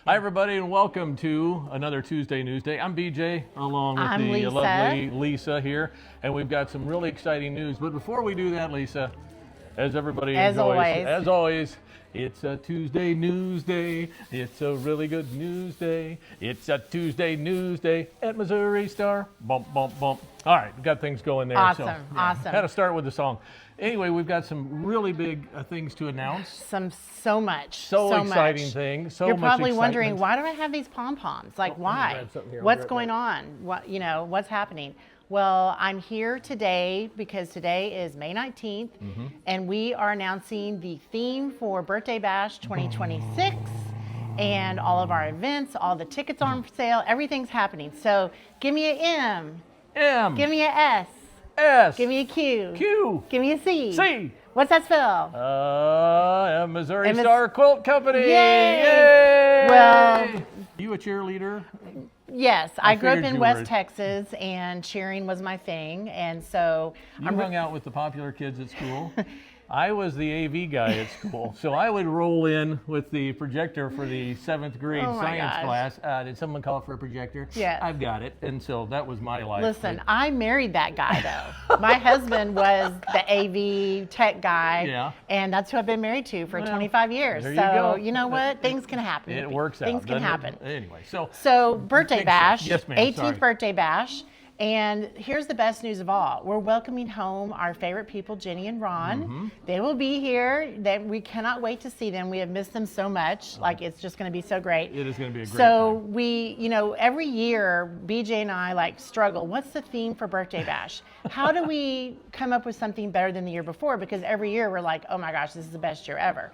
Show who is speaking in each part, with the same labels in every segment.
Speaker 1: Hi, everybody, and welcome to another Tuesday Newsday. I'm BJ, along with
Speaker 2: I'm
Speaker 1: the
Speaker 2: Lisa.
Speaker 1: lovely Lisa here, and we've got some really exciting news. But before we do that, Lisa, as everybody enjoys, as always, it's a Tuesday Newsday. It's a really good news day. It's a Tuesday Newsday at Missouri Star. Bump, bump, bump. All right, we've got things going there.
Speaker 2: Awesome.
Speaker 1: Had to start with the song. Anyway, we've got some really big things to announce.
Speaker 2: So much.
Speaker 1: So exciting things.
Speaker 2: You're
Speaker 1: much
Speaker 2: probably
Speaker 1: excitement.
Speaker 2: wondering, why do I have these pom-poms? Like, why? What's going on? What's happening? Well, I'm here today because today is May 19th, and we are announcing the theme for Birthday Bash 2026, and all of our events, all the tickets are on sale, everything's happening. So give me an M. Give me an S.
Speaker 1: S.
Speaker 2: Give me a Q.
Speaker 1: Q.
Speaker 2: Give me a C.
Speaker 1: C.
Speaker 2: What's that spell?
Speaker 1: Missouri Star Quilt Company.
Speaker 2: Yay!
Speaker 1: Yay!
Speaker 2: Well,
Speaker 1: you a cheerleader?
Speaker 2: Yes, I grew up
Speaker 1: figured
Speaker 2: in
Speaker 1: you
Speaker 2: West
Speaker 1: were.
Speaker 2: Texas, and cheering was my thing, and so
Speaker 1: You hung out with the popular kids at school. I was the AV guy at school, so I would roll in with the projector for the 7th grade
Speaker 2: Oh my
Speaker 1: science
Speaker 2: gosh.
Speaker 1: class. Did someone call for a projector?
Speaker 2: Yes.
Speaker 1: I've got it, and so that was my life.
Speaker 2: Listen, I married that guy though. My husband was the AV tech guy,
Speaker 1: Yeah.
Speaker 2: and that's who I've been married to for 25 years.
Speaker 1: there you
Speaker 2: So
Speaker 1: go.
Speaker 2: you know what? Things can happen.
Speaker 1: It works out.
Speaker 2: Things can
Speaker 1: doesn't it?
Speaker 2: happen.
Speaker 1: Anyway,
Speaker 2: So birthday
Speaker 1: Big
Speaker 2: bash,
Speaker 1: stuff. Yes, ma'am,
Speaker 2: 18th
Speaker 1: sorry.
Speaker 2: birthday bash. And here's the best news of all. We're welcoming home our favorite people, Jenny and Ron. They will be here. We cannot wait to see them. We have missed them so much. Like, it's just going to be so great.
Speaker 1: It is going to be a great
Speaker 2: So
Speaker 1: time.
Speaker 2: we, every year, BJ and I struggle. What's the theme for Birthday Bash? How do we come up with something better than the year before? Because every year we're like, oh my gosh, this is the best year ever.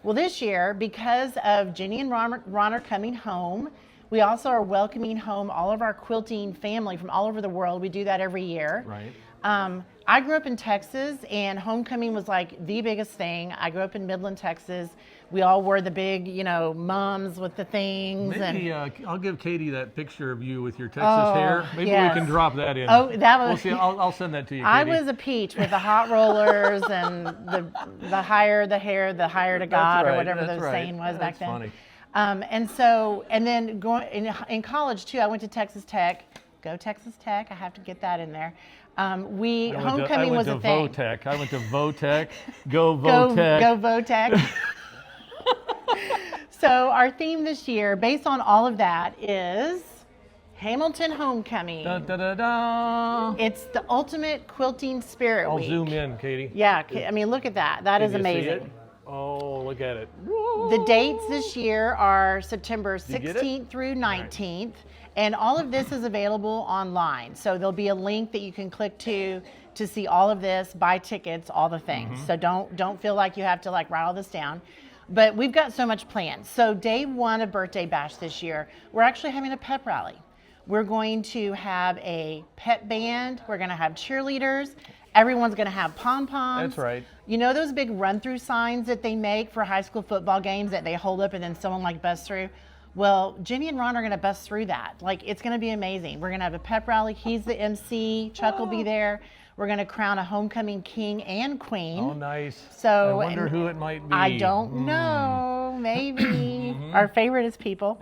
Speaker 2: Well, this year, because of Jenny and Ron are coming home, we also are welcoming home all of our quilting family from all over the world. We do that every year.
Speaker 1: Right.
Speaker 2: I grew up in Texas, and homecoming was like the biggest thing. I grew up in Midland, Texas. We all wore the big, mums with the things.
Speaker 1: Maybe I'll give Katie that picture of you with your Texas hair. Maybe
Speaker 2: yes.
Speaker 1: we can drop that in.
Speaker 2: Oh, that was.
Speaker 1: We'll see. I'll send that to you, Katie.
Speaker 2: I was a peach with the hot rollers and the higher the hair, the higher to God,
Speaker 1: right,
Speaker 2: or whatever
Speaker 1: that's
Speaker 2: the
Speaker 1: right.
Speaker 2: saying was back
Speaker 1: That's
Speaker 2: then.
Speaker 1: funny.
Speaker 2: And then going in college too, I went to Texas Tech. Go Texas Tech! I have to get that in there. Homecoming was a thing.
Speaker 1: I went to Votech. Go Votech.
Speaker 2: Go Votech. So our theme this year, based on all of that, is Hamilton Homecoming.
Speaker 1: Da, da, da, da.
Speaker 2: It's the ultimate quilting spirit
Speaker 1: I'll
Speaker 2: week.
Speaker 1: zoom in, Katie.
Speaker 2: Yeah, I mean, look at that. That is
Speaker 1: Can you see
Speaker 2: amazing.
Speaker 1: it? Oh, look at it.
Speaker 2: The dates this year are September
Speaker 1: you get it?
Speaker 2: 16th through 19th, and all of this is available online. So there'll be a link that you can click to see all of this, buy tickets, all the things. So don't feel like you have to write all this down. But we've got so much planned. So day one of Birthday Bash this year, we're actually having a pep rally. We're going to have a pep band. We're going to have cheerleaders. Everyone's going to have pom-poms.
Speaker 1: That's right.
Speaker 2: You know those big run-through signs that they make for high school football games that they hold up and then someone busts through? Well, Jenny and Ron are going to bust through that. It's going to be amazing. We're going to have a pep rally. He's the MC. Chuck will be there. We're going to crown a homecoming king and queen.
Speaker 1: Oh, nice.
Speaker 2: So,
Speaker 1: I wonder who it might be.
Speaker 2: I don't know. Maybe. Our favorite is people.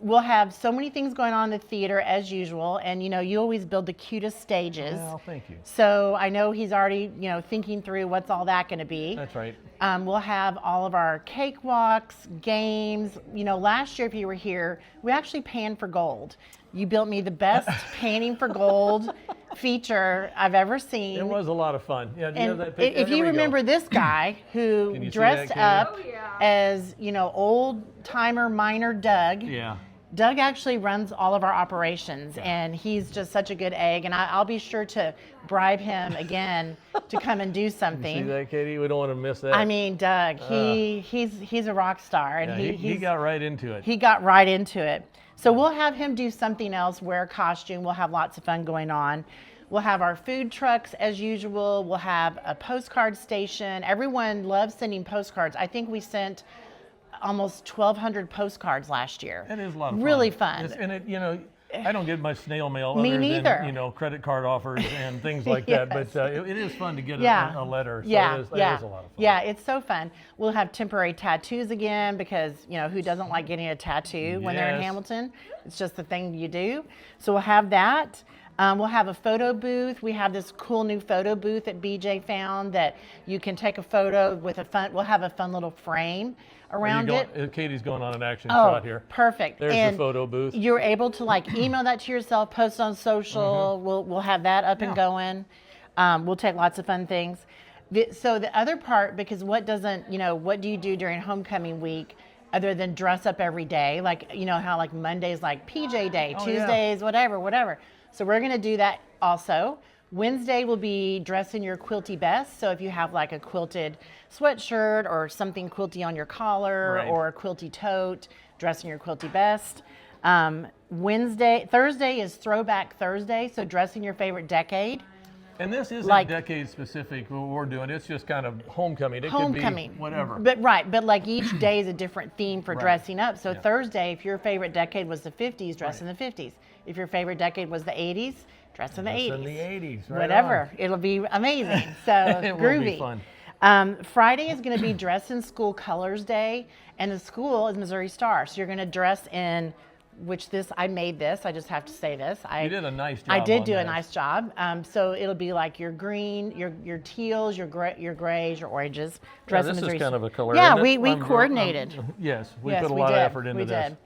Speaker 2: We'll have so many things going on in the theater as usual. And, you always build the cutest stages.
Speaker 1: Well, thank you.
Speaker 2: So I know he's already, thinking through what's all that going to be.
Speaker 1: That's right.
Speaker 2: We'll have all of our cakewalks, games. Last year, if you were here, we actually panned for gold. You built me the best panning for gold feature I've ever seen.
Speaker 1: It was a lot of fun. Yeah, do you have
Speaker 2: And
Speaker 1: that picture?
Speaker 2: if
Speaker 1: There
Speaker 2: you
Speaker 1: we go.
Speaker 2: remember this guy who
Speaker 1: Can you see
Speaker 2: dressed
Speaker 1: that,
Speaker 2: up
Speaker 1: Katie?
Speaker 2: as, old timer miner Doug.
Speaker 1: Yeah.
Speaker 2: Doug actually runs all of our operations, and he's just such a good egg. And I'll be sure to bribe him again to come and do something.
Speaker 1: See that, Katie? We don't want to miss that.
Speaker 2: I mean, Doug, he's a rock star, and
Speaker 1: yeah, he got right into it.
Speaker 2: he got right into it. So we'll have him do something else, wear a costume. We'll have lots of fun going on. We'll have our food trucks as usual. We'll have a postcard station. Everyone loves sending postcards. I think we sent almost 1,200 postcards last year.
Speaker 1: It is a lot of fun.
Speaker 2: Really fun.
Speaker 1: And I don't get much snail mail
Speaker 2: Me
Speaker 1: other
Speaker 2: neither.
Speaker 1: than, you know, credit card offers and things like that. But it is fun to get a letter. So
Speaker 2: yeah,
Speaker 1: it is a lot of fun.
Speaker 2: Yeah, it's so fun. We'll have temporary tattoos again because, you know, who doesn't like getting a tattoo when they're in Hamilton? It's just the thing you do. So we'll have that. We'll have a photo booth. We have this cool new photo booth that BJ found that you can take a photo with we'll have a fun little frame around it.
Speaker 1: Katie's going on an action shot here.
Speaker 2: Perfect.
Speaker 1: There's the photo booth.
Speaker 2: You're able to like email that to yourself, post on social. We'll have that up and going. We'll take lots of fun things. So the other part, because what do you do during homecoming week other than dress up every day? Like, you know how like Monday's like PJ day, Tuesdays, whatever. So we're going to do that also. Wednesday will be dress in your quilty best. So if you have like a quilted sweatshirt or something quilty on your collar or a quilty tote, dress in your quilty best. Thursday is Throwback Thursday. So dress in your favorite decade.
Speaker 1: And this isn't decade specific what we're doing. It's just kind of homecoming. It could be whatever.
Speaker 2: But like each day is a different theme for dressing up. So Thursday, if your favorite decade was the 50s, dress in the 50s. If your favorite decade was the 80s, dress in the 80s.
Speaker 1: In the 80s, right?
Speaker 2: Whatever. It'll be amazing. So
Speaker 1: it
Speaker 2: groovy.
Speaker 1: Will be fun.
Speaker 2: Friday is going to be Dress in School Colors Day, and the school is Missouri Star. So you're going to dress in. I made this. I just have to say this.
Speaker 1: You did a nice job.
Speaker 2: I did do a nice job. So it'll be like your green, your teals, your grays, your oranges.
Speaker 1: This is kind of a color.
Speaker 2: Yeah, we coordinated.
Speaker 1: Yes, we put a lot of effort into this.
Speaker 2: Did.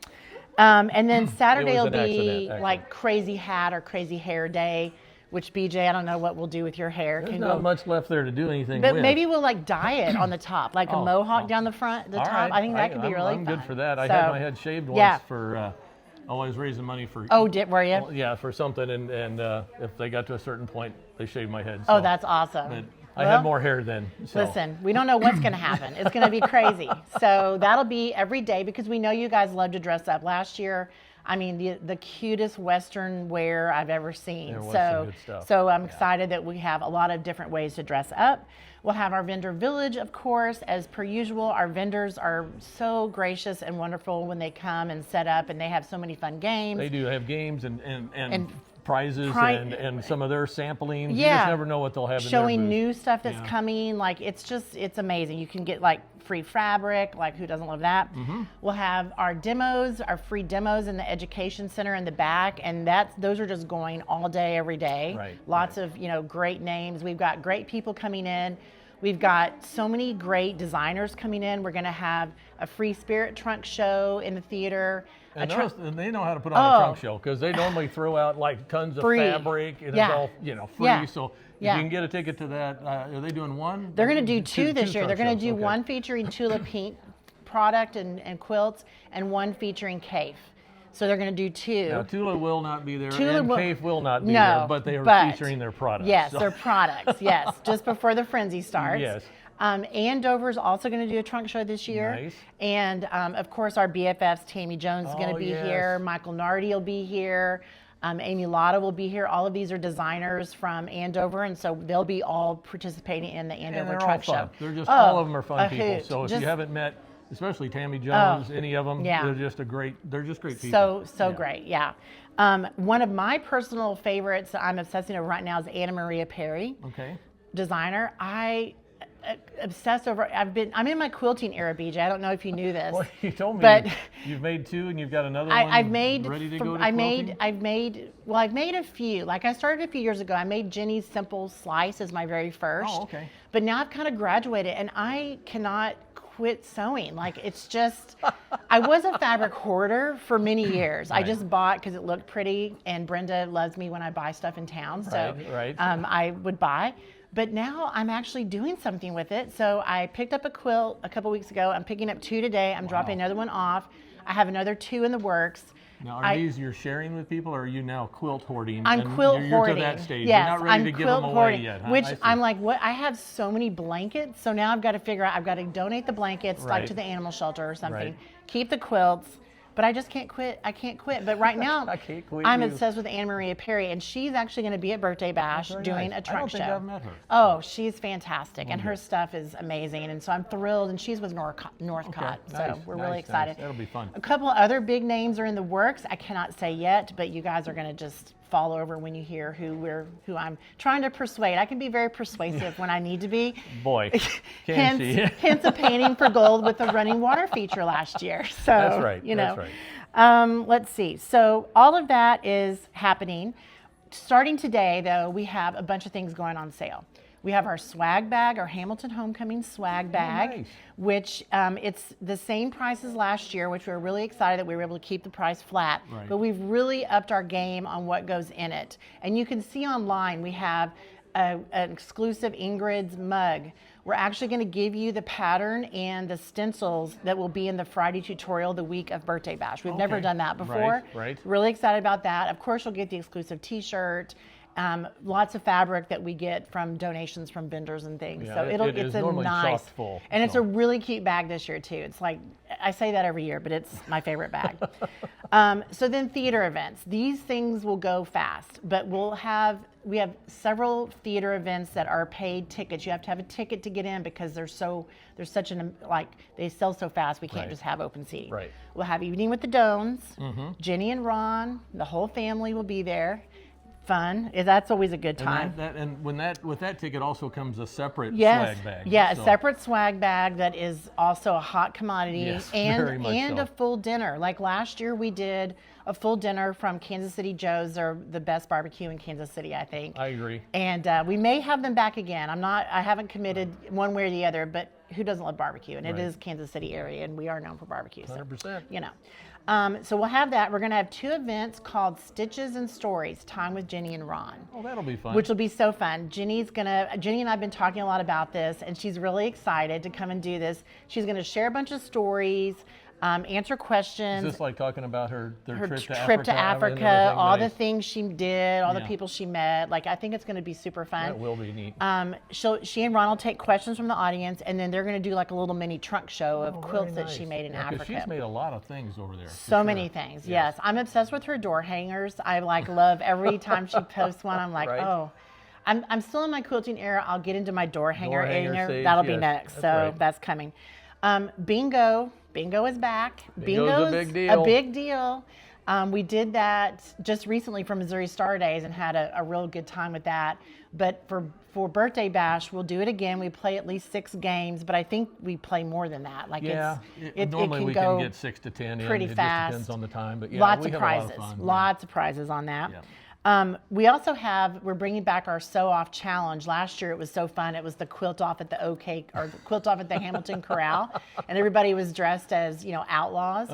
Speaker 2: And then Saturday will be like Crazy Hat or Crazy Hair Day, which BJ, I don't know what we'll do with your hair.
Speaker 1: There's not much left there to do anything
Speaker 2: but
Speaker 1: with.
Speaker 2: Maybe we'll like dye it on the top, like a mohawk down the front, top. Right. I think that could be really fun.
Speaker 1: I'm good for that. I had my head shaved once for always raising money for.
Speaker 2: Oh, were you?
Speaker 1: Yeah, for something, and if they got to a certain point, they shaved my head.
Speaker 2: So. Oh, that's awesome.
Speaker 1: But I had more hair then. So.
Speaker 2: Listen, we don't know what's going to happen. It's going to be crazy. So that'll be every day because we know you guys love to dress up. Last year, I mean, the cutest Western wear I've ever seen.
Speaker 1: There was some good stuff.
Speaker 2: So I'm excited that we have a lot of different ways to dress up. We'll have our vendor village, of course, as per usual. Our vendors are so gracious and wonderful when they come and set up, and they have so many fun games.
Speaker 1: They do have games and prizes and some of their sampling. You just never know what they'll have in their booth.
Speaker 2: Showing new stuff that's coming. Like, it's amazing. You can get like free fabric, like who doesn't love that? We'll have our demos, our free demos in the education center in the back, and those are just going all day, every day. Lots of great names. We've got great people coming in. We've got so many great designers coming in. We're going to have a free Spirit trunk show in the theater.
Speaker 1: And they know how to put on a trunk show because they normally throw out like tons of fabric and it's all free. So if you can get a ticket to that, are they doing one?
Speaker 2: They're going to do two this year. They're going to do one featuring Tula Pink product and quilts, and one featuring Cafe. So they're going to do two.
Speaker 1: Now, Tula will not be there, and Cafe will not be there, but they are featuring their products.
Speaker 2: Yes, their products, yes, just before the frenzy starts.
Speaker 1: Yes.
Speaker 2: Andover's also going to do a trunk show this year.
Speaker 1: Nice.
Speaker 2: And, of course, our BFFs, Tammy Jones is going to be here. Michael Nardi will be here. Amy Lotta will be here. All of these are designers from Andover, and so they'll be all participating in the Andover Trunk Show.
Speaker 1: They're just all of them are fun people. So if you haven't met, especially Tammy Jones, any of them, they're just great people.
Speaker 2: So great, yeah. One of my personal favorites that I'm obsessing over right now is Anna Maria Perry.
Speaker 1: Okay.
Speaker 2: Designer. I obsessed over. I'm in my quilting era, BJ. I don't know if you knew this.
Speaker 1: Well, you told me. But you've made two, and you've got another one.
Speaker 2: I've made.
Speaker 1: Ready to go to
Speaker 2: I've
Speaker 1: quilting?
Speaker 2: I've made a few. Like I started a few years ago. I made Jenny's Simple Slice as my very first.
Speaker 1: Oh, okay.
Speaker 2: But now I've kind of graduated, and I cannot quit sewing. Like it's just. I was a fabric hoarder for many years. I just bought because it looked pretty, and Brenda loves me when I buy stuff in town. So I would buy. But now I'm actually doing something with it. So I picked up a quilt a couple weeks ago. I'm picking up two today. I'm dropping another one off. I have another two in the works.
Speaker 1: Now, are these you're sharing with people, or are you now quilt hoarding?
Speaker 2: I'm quilt hoarding.
Speaker 1: You're to that stage.
Speaker 2: Yes,
Speaker 1: you're not ready to give them away yet. Huh?
Speaker 2: Which I'm like, what? I have so many blankets. So now I've got to figure out, I've got to donate the blankets like to the animal shelter or something. Keep the quilts. but I just can't quit. I can't quit. But right now,
Speaker 1: I can't quit
Speaker 2: I'm
Speaker 1: you.
Speaker 2: obsessed with Anne Maria Perry, and she's actually going to be at Birthday Bash doing
Speaker 1: nice.
Speaker 2: a truck show.
Speaker 1: I don't think I've met her.
Speaker 2: Oh, she's fantastic, and her stuff is amazing. And so I'm thrilled, and she's with Northcott,
Speaker 1: Nice,
Speaker 2: so we're really excited.
Speaker 1: Nice. That'll be fun.
Speaker 2: A couple of other big names are in the works. I cannot say yet, but you guys are going to just fall over when you hear who I'm trying to persuade. I can be very persuasive when I need to be.
Speaker 1: Boy, can she?
Speaker 2: Hence a painting for gold with the running water feature last year. So
Speaker 1: That's right.
Speaker 2: You know,
Speaker 1: that's right.
Speaker 2: let's see. So all of that is happening. Starting today, though, we have a bunch of things going on sale. We have our swag bag, our Hamilton Homecoming swag bag,
Speaker 1: nice.
Speaker 2: which it's the same price as last year, which we were really excited that we were able to keep the price flat.
Speaker 1: Right.
Speaker 2: But we've really upped our game on what goes in it. And you can see online we have an exclusive Ingrid's mug. We're actually going to give you the pattern and the stencils that will be in the Friday tutorial the week of Birthday Bash. We've never done that before.
Speaker 1: Right.
Speaker 2: Really excited about that. Of course, you'll get the exclusive t-shirt. Lots of fabric that we get from donations from vendors and things.
Speaker 1: Yeah,
Speaker 2: So it's a nice,
Speaker 1: full,
Speaker 2: and it's a really cute bag this year too. It's like, I say that every year, but it's my favorite bag. So then theater events. These things will go fast, but we have several theater events that are paid tickets. You have to have a ticket to get in because there's such they sell so fast we can't just have open seating.
Speaker 1: Right.
Speaker 2: We'll have Evening with the Dones. Jenny and Ron, the whole family will be there. Fun. That's always a good time.
Speaker 1: And with that ticket also comes a separate
Speaker 2: Yes.
Speaker 1: swag bag.
Speaker 2: Yeah, a separate swag bag that is also a hot commodity,
Speaker 1: Yes,
Speaker 2: and
Speaker 1: very much so.
Speaker 2: a full dinner. Like last year we did a full dinner from Kansas City Joe's. They're the best barbecue in Kansas City, I think.
Speaker 1: I agree.
Speaker 2: And we may have them back again. I haven't committed one way or the other, but who doesn't love barbecue? And it is Kansas City area, and we are known for barbecue. So,
Speaker 1: 100%.
Speaker 2: You know. So we'll have that. We're going to have 2 events called Stitches and Stories, Time with Jenny and Ron.
Speaker 1: Oh, that'll be fun.
Speaker 2: Which will be so fun. Jenny and I have been talking a lot about this, and she's really excited to come and do this. She's going to share a bunch of stories, answer questions.
Speaker 1: Is this like talking about her
Speaker 2: trip to Africa, all the things she did, all the
Speaker 1: Yeah.
Speaker 2: people she met. Like, I think it's going to be super fun.
Speaker 1: That will be neat.
Speaker 2: She and Ron will take questions from the audience, and then they're going to do like a little mini trunk show of quilts that she made in Africa.
Speaker 1: She's made a lot of things over there.
Speaker 2: So many things, yes. I'm obsessed with her door hangers. I love every time she posts one. I'm like,
Speaker 1: Right.
Speaker 2: oh. I'm still in my quilting era. I'll get into my door hanger
Speaker 1: stage,
Speaker 2: That'll be
Speaker 1: yes.
Speaker 2: next.
Speaker 1: That's right.
Speaker 2: That's coming. Bingo is back.
Speaker 1: Bingo's a big deal.
Speaker 2: A big deal. We did that just recently for Missouri Star Days and had a real good time with that. But for Birthday Bash, we'll do it again. We play at least 6 games, but I think we play more than that. Like
Speaker 1: normally we can get 6 to 10 in.
Speaker 2: Pretty
Speaker 1: it
Speaker 2: fast.
Speaker 1: Just depends on the time, but yeah,
Speaker 2: lots
Speaker 1: we
Speaker 2: of
Speaker 1: have
Speaker 2: prizes.
Speaker 1: a lot of fun.
Speaker 2: Lots of prizes on that.
Speaker 1: Yeah.
Speaker 2: We also we're bringing back our Sew Off Challenge. Last year it was so fun. It was the quilt off at the quilt off at the Hamilton Corral, and everybody was dressed as outlaws.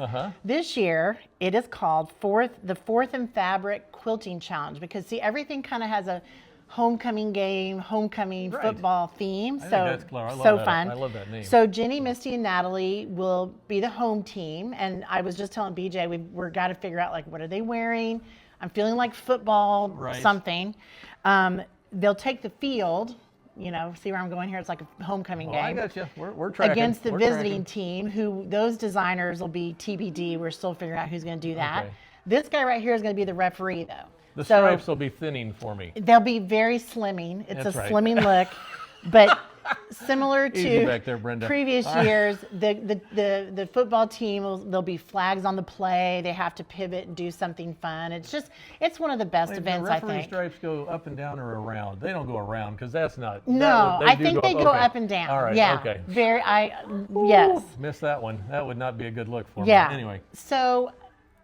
Speaker 2: This year it is called the Fourth and Fabric Quilting Challenge, because see, everything kind of has a homecoming game, football theme.
Speaker 1: I think that's clever. I love
Speaker 2: so
Speaker 1: that.
Speaker 2: fun.
Speaker 1: I love that name.
Speaker 2: So Jenny, Misty, and Natalie will be the home team, and I was just telling BJ we're got to figure out what are they wearing. I'm feeling like football something. They'll take the field. See where I'm going here? It's like a homecoming game.
Speaker 1: I got you. We're tracking.
Speaker 2: Against the visiting team, who those designers will be TBD. We're still figuring out who's going to do that.
Speaker 1: Okay.
Speaker 2: This guy right here is going to be the referee, though.
Speaker 1: The stripes will be thinning for me.
Speaker 2: They'll be very slimming. It's
Speaker 1: That's
Speaker 2: a
Speaker 1: right.
Speaker 2: slimming look, but similar
Speaker 1: Easy
Speaker 2: to
Speaker 1: back there, Brenda.
Speaker 2: previous years, the football team there'll be flags on the play. They have to pivot and do something fun. It's one of the best events, I
Speaker 1: The referee
Speaker 2: think.
Speaker 1: stripes go up and down or around? They don't go around, because that's not.
Speaker 2: No, I think they go
Speaker 1: okay.
Speaker 2: up and down.
Speaker 1: All right.
Speaker 2: Yeah.
Speaker 1: Okay.
Speaker 2: Yes.
Speaker 1: Missed that one. That would not be a good look for
Speaker 2: Yeah.
Speaker 1: me. Anyway.
Speaker 2: So,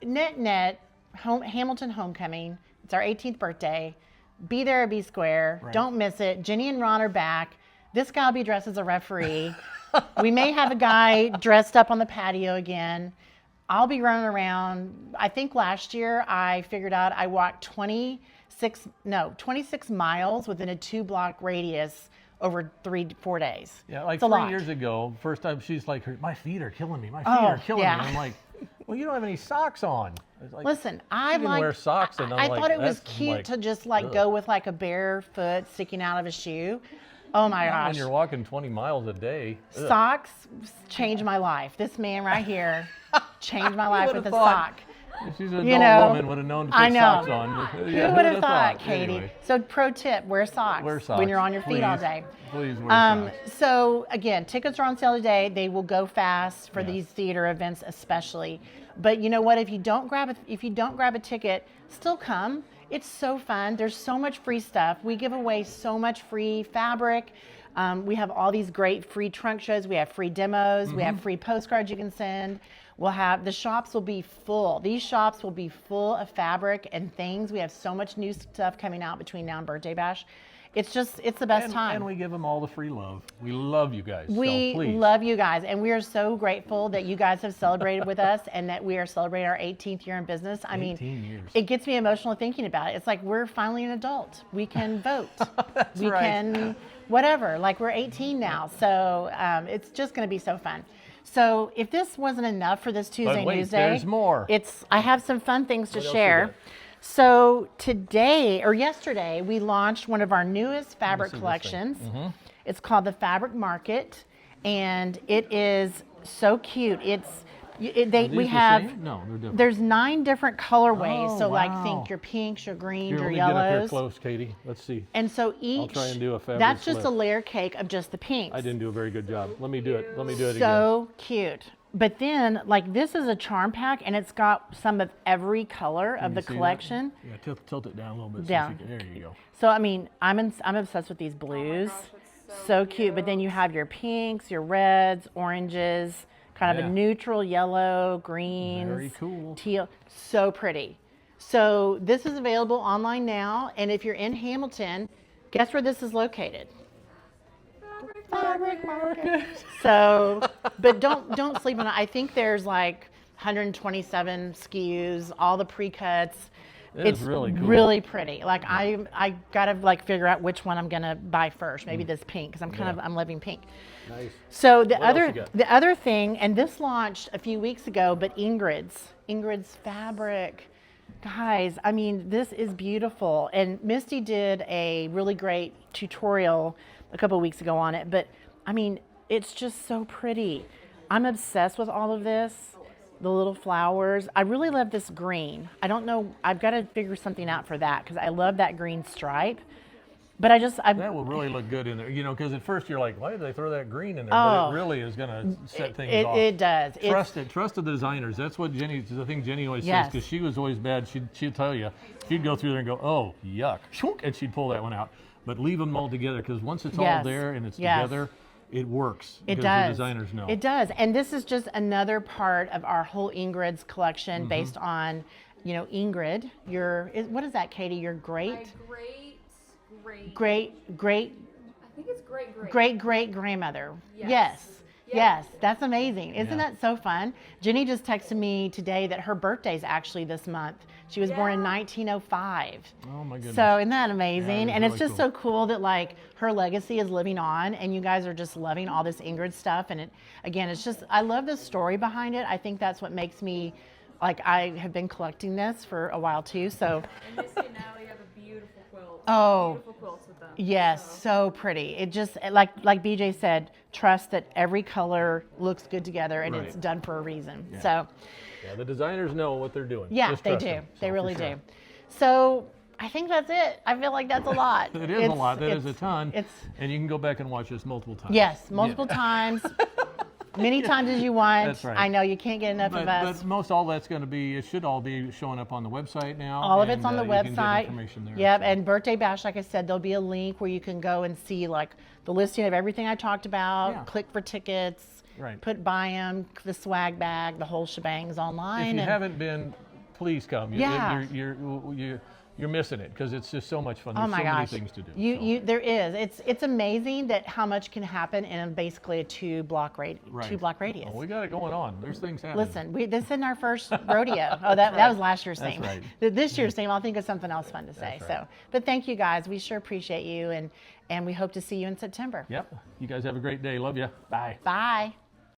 Speaker 2: net, Hamilton Homecoming. It's our 18th birthday. Be there or be square.
Speaker 1: Right.
Speaker 2: Don't miss it. Jenny and Ron are back. This guy will be dressed as a referee. We may have a guy dressed up on the patio again. I'll be running around. I think last year I figured out I walked 26 miles within a 2-block radius over 3-4 days.
Speaker 1: Yeah, like
Speaker 2: it's a
Speaker 1: 3
Speaker 2: lot.
Speaker 1: years ago, first time she's like, my feet are killing me. My feet are killing me. I'm like, well, you don't have any socks on. Like,
Speaker 2: listen,
Speaker 1: I didn't wear socks, and
Speaker 2: I
Speaker 1: I'm
Speaker 2: thought it was
Speaker 1: that's
Speaker 2: cute
Speaker 1: like,
Speaker 2: to just go with a bare foot sticking out of a shoe. Oh my
Speaker 1: Not
Speaker 2: gosh.
Speaker 1: when you're walking 20 miles a day. Ugh.
Speaker 2: Socks changed my life. This man right here changed my life with a
Speaker 1: thought?
Speaker 2: sock.
Speaker 1: She's an adult woman, would have known to put
Speaker 2: I know.
Speaker 1: socks on. Yeah,
Speaker 2: Who would have thought, Katie?
Speaker 1: Anyway.
Speaker 2: So pro tip, wear socks,
Speaker 1: Wear socks
Speaker 2: when you're on your feet all
Speaker 1: please.
Speaker 2: day.
Speaker 1: Please wear socks.
Speaker 2: So again, tickets are on sale today. They will go fast for these theater events especially. But you know what? If you don't grab a ticket, still come. It's so fun. There's so much free stuff. We give away so much free fabric. We have all these great free trunk shows. We have free demos. We have free postcards you can send. We'll have, the shops will be full. These shops will be full of fabric and things. We have so much new stuff coming out between now and Birthday Bash. It's the best time.
Speaker 1: And we give them all the free love. We love you guys.
Speaker 2: We
Speaker 1: so please.
Speaker 2: love you guys, and we are so grateful that you guys have celebrated with us and that we are celebrating our 18th year in business. I mean,
Speaker 1: 18 years.
Speaker 2: It gets me emotional thinking about it. It's like we're finally an adult. We can vote.
Speaker 1: That's
Speaker 2: we
Speaker 1: right.
Speaker 2: can whatever. Like we're 18 now, so it's just going to be so fun. So if this wasn't enough for this Tuesday
Speaker 1: wait,
Speaker 2: Newsday,
Speaker 1: there's more.
Speaker 2: I have some fun things to
Speaker 1: What else
Speaker 2: share.
Speaker 1: you got?
Speaker 2: So yesterday, we launched one of our newest fabric
Speaker 1: see this thing.
Speaker 2: collections. It's called the Fabric Market, and it is so cute.
Speaker 1: Are
Speaker 2: We
Speaker 1: these
Speaker 2: have
Speaker 1: the same? No, they're different.
Speaker 2: there's 9 different colorways.
Speaker 1: Oh,
Speaker 2: so like
Speaker 1: wow.
Speaker 2: think your pinks, your greens,
Speaker 1: Here,
Speaker 2: your
Speaker 1: let me get up here
Speaker 2: yellows.
Speaker 1: close, Katie. Let's see.
Speaker 2: And so
Speaker 1: I'll try and do a fabric
Speaker 2: that's just
Speaker 1: slip.
Speaker 2: a layer cake of just the pinks.
Speaker 1: I didn't do a very good job. Let me do it. Let me do it again.
Speaker 2: So cute. But then, like, this is a charm pack, and it's got some of every color of
Speaker 1: you
Speaker 2: the
Speaker 1: see that?
Speaker 2: collection.
Speaker 1: Yeah, tilt it down a little bit.
Speaker 2: Down.
Speaker 1: So there you go.
Speaker 2: So, I mean, I'm obsessed with these blues. So cute. But then you have your pinks, your reds, oranges, kind of
Speaker 1: Yeah.
Speaker 2: a neutral yellow, greens.
Speaker 1: Very cool.
Speaker 2: Teal. So pretty. So this is available online now. And if you're in Hamilton, guess where this is located? Fabric Market. So, but don't sleep on it. I think there's like 127 SKUs, all the pre-cuts.
Speaker 1: It's really cool.
Speaker 2: Really pretty. Like I gotta like figure out which one I'm gonna buy first. Maybe this pink, because I'm loving pink.
Speaker 1: Nice.
Speaker 2: So
Speaker 1: What else you got?
Speaker 2: the other thing, and this launched a few weeks ago, but Ingrid's fabric. Guys, I mean, this is beautiful. And Misty did a really great tutorial a couple weeks ago on it, but I mean, it's just so pretty. I'm obsessed with all of this, the little flowers. I really love this green. I don't know, I've got to figure something out for that because I love that green stripe. But
Speaker 1: that will really look good in there, you know, because at first you're like, why did they throw that green in there? But it really is going to set things off.
Speaker 2: It does.
Speaker 1: Trust the designers. That's what the thing Jenny always
Speaker 2: Yes.
Speaker 1: says, because she was always bad. She'd tell you, she'd go through there and go, oh, yuck, and she'd pull that one out. But leave them all together, because once it's all there and it's together, it works.
Speaker 2: It
Speaker 1: because
Speaker 2: does.
Speaker 1: the designers know.
Speaker 2: It does. And this is just another part of our whole Ingrid's collection based on, you know, Ingrid, what is that, Katie? Your great
Speaker 3: I think it's great
Speaker 2: grandmother.
Speaker 3: Yes.
Speaker 2: Yes, that's amazing. Isn't
Speaker 1: Yeah.
Speaker 2: that so fun? Jenny just texted me today that her birthday's actually this month. She was born in 1905.
Speaker 1: Oh my goodness.
Speaker 2: So isn't that amazing?
Speaker 1: Yeah,
Speaker 2: And it's
Speaker 1: really
Speaker 2: just
Speaker 1: cool.
Speaker 2: so cool that like her legacy is living on, and you guys are just loving all this Ingrid stuff. And it's just, I love the story behind it. I think that's what makes me, like, I have been collecting this for a while too. So
Speaker 3: And Misty and Natalie have a beautiful quilt.
Speaker 2: Oh.
Speaker 3: Beautiful quilts with them.
Speaker 2: yes, so pretty. It just, like BJ said, trust that every color looks good together and it's
Speaker 1: Right.
Speaker 2: done for a reason. So
Speaker 1: Yeah, the designers know what they're doing.
Speaker 2: yeah,
Speaker 1: Just
Speaker 2: they
Speaker 1: trust
Speaker 2: do.
Speaker 1: them.
Speaker 2: They
Speaker 1: So,
Speaker 2: really
Speaker 1: for sure.
Speaker 2: do. So I think that's it. I feel like that's a lot.
Speaker 1: It is a lot. That is a ton.
Speaker 2: It's
Speaker 1: And you can go back and watch this multiple times.
Speaker 2: yes, multiple times, many times as you want.
Speaker 1: That's right.
Speaker 2: I know you can't get enough of us.
Speaker 1: But most all that's going to be, it should all be showing up on the website now.
Speaker 2: All of it's on the
Speaker 1: you can get
Speaker 2: website.
Speaker 1: information there.
Speaker 2: Yep,
Speaker 1: So,
Speaker 2: and Birthday Bash, like I said, there'll be a link where you can go and see like the listing of everything I talked about.
Speaker 1: Yeah.
Speaker 2: Click for tickets.
Speaker 1: Right.
Speaker 2: Buy them, the swag bag, the whole shebang's online.
Speaker 1: if you
Speaker 2: and
Speaker 1: haven't been, please come.
Speaker 2: Yeah.
Speaker 1: You're missing it, because it's just so much fun.
Speaker 2: oh
Speaker 1: There's
Speaker 2: my
Speaker 1: so
Speaker 2: gosh,
Speaker 1: many things to do.
Speaker 2: there is. It's amazing that how much can happen in basically a two block radius.
Speaker 1: Oh, we got it going on. There's things happening.
Speaker 2: Listen, this isn't our first rodeo. Oh, that was last year's
Speaker 1: That's
Speaker 2: theme.
Speaker 1: right.
Speaker 2: This year's theme, I'll think of something else fun to say.
Speaker 1: That's right.
Speaker 2: So, but thank you guys. We sure appreciate you, and we hope to see you in September.
Speaker 1: Yep. You guys have a great day. Love you. Bye.
Speaker 2: Bye.